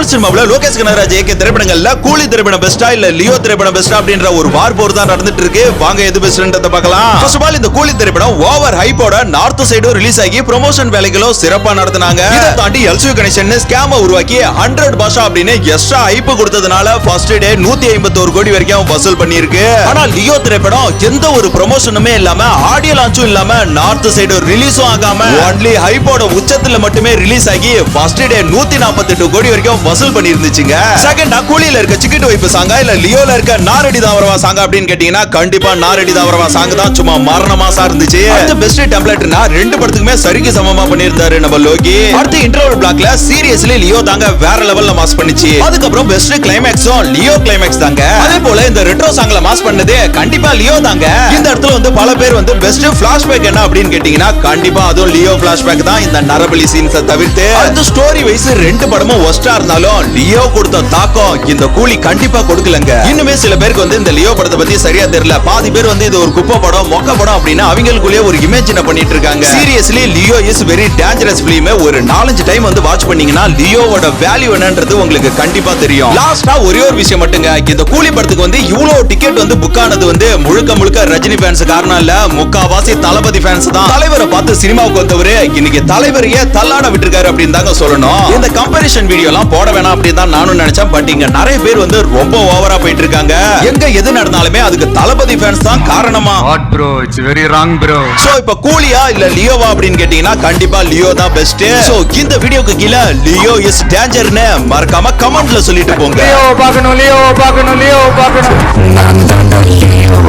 தமிழ் சினிமாவுல லோகேஷ் கனகராஜ் இயக்கிய திரைப்படங்கள்ல கூலி திரைப்படம் பெஸ்டா இல்ல லியோ திரைப்படம் பெஸ்டா அப்படின்ற ஒரு வார் போர் தான் நடந்துட்டு இருக்கு. வாங்க எது பெஸ்ட்ன்றத பார்க்கலாம். ஃபர்ஸ்ட் ஆஃப் ஆல் இந்த கூலி திரைப்படம் ஓவர் ஹைப்போட நார்த் சைடும் ரிலீஸ் ஆகி ப்ரமோஷன் வேலைகளும் சிறப்பா நடத்துனாங்க. இதை தாண்டி எல்சியூ கனெக்ஷன் ஸ்கேம் உருவாக்கி 100 பாஷா அப்படின்னு எக்ஸ்ட்ரா ஹைப் கொடுத்ததுனால ஃபர்ஸ்ட் டே 151 கோடி வரைக்கும் வசூல் பண்ணிருக்கு. ஆனா லியோ திரைப்படம் எந்த ஒரு ப்ரமோஷனுமே இல்லாம ஆடியோ லான்ச்சும் இல்லாம நார்த் சைடு ரிலீஸும் ஆகாம ஒன்லி ஹைப்போட உச்சத்துல மட்டுமே ரிலீஸ் ஆகி ஃபர்ஸ்ட் டே 148 கோடி வரைக்கும் வசூல் பண்ணி இருந்துச்சுங்க. செகண்டா கூலில இருக்க சிக்கிட்டு வைப்பு சாங்கா இல்ல லியோல இருக்க நாரடி தாவரவா சாங்கா அப்படின்னு கேட்டீங்கன்னா கண்டிப்பா நாரடி தாவரவா சாங் தான் சும்மா மரண மாசா இருந்துச்சு. அடுத்து பெஸ்ட் டெம்ப்ளேட்னா ரெண்டு படத்துக்குமே சரிக்கு சமமா பண்ணியிருந்தாரு நம்ம லோகி. அடுத்து இன்டர்வல் பிளாக்ல சீரியஸ்லி லியோ தாங்க வேற லெவல்ல மாஸ் பண்ணிச்சு. அதுக்கப்புறம் பெஸ்ட் கிளைமேக்ஸும் லியோ கிளைமேக்ஸ் தாங்க. அதே போல இந்த ரெட்ரோ சாங்ல மாஸ் பண்ணது கண்டிப்பா லியோ தாங்க. இந்த இடத்துல வந்து பல பேர் வந்து பெஸ்ட் ஃபிளாஷ்பேக் என்ன அப்படின்னு கேட்டீங்கன்னா கண்டிப்பா அதுவும் லியோ ஃபிளாஷ்பேக் தான். இந்த நரபலி சீன்ஸை தவிர்த்து அடுத்து ஸ்டோரி வைஸ் ரெண்டு படமும் ஒஸ்டா இருந்தாலும் லியோ கொடுத்த தாக்கம் இந்த கூலி கண்டிப்பா கொடுக்கலங்க. இன்னுமே சில பேருக்கு வந்து இந்த லியோ படத்தை பத்தி சரியா தெரியல. பாதி பேர் வந்து இது ஒரு குப்பை படம் மொக்க படம் அப்படின்னு அவங்களுக்குள்ளே ஒரு இமேஜினை பண்ணிட்டு இருக்காங்க. Seriously Leo is very dangerous film. ஒரு 4-5 டைம் வந்து வாட்ச் பண்ணீங்கன்னா லியோவோட வேல்யூ என்னன்றது உங்களுக்கு கண்டிப்பா தெரியும். லாஸ்டா ஒரே ஒரு விஷயம் மட்டுங்க, இந்த கூலி படத்துக்கு வந்து இவ்வளவு டிக்கெட் வந்து புக் ஆனது வந்து முழுக்க முழுக்க ரஜினி ஃபேன்ஸ் காரணம் இல்ல, முக்காவாசி தளபதி ஃபேன்ஸ் தான். தலைவரை பார்த்து சினிமாவுக்கு வந்தவரு இன்னைக்கு தலைவரையே தள்ளாட விட்டுருக்காரு அப்படின்னு தாங்க சொல்லணும். இந்த கம்பேரிசன் வீடியோ எல்லாம் போட வேணாம் அப்படின்னு தான் நானும் நினைச்சேன். பட் இங்க நிறைய பேர் வந்து ரொம்ப ஓவரா போயிட்டு இருக்காங்க. எங்க எது நடந்தாலுமே அதுக்கு தளபதி ஃபேன்ஸ் தான் காரணமா? What bro, it's very wrong bro. So இப்ப கூலியா இல்ல லியோவா அப்படின்னு கேட்டீங்கன்னா கண்டிப்பா லியோ தான் பெஸ்ட். சோ இந்த வீடியோக்கு கீழ லியோ இஸ் டேஞ்சர்னு மறக்காம கமெண்ட்ல சொல்லிட்டு போங்க. லியோ பார்க்கணும், லியோ பார்க்கணும், லியோ பார்க்கணும். நான் தான் லியோ.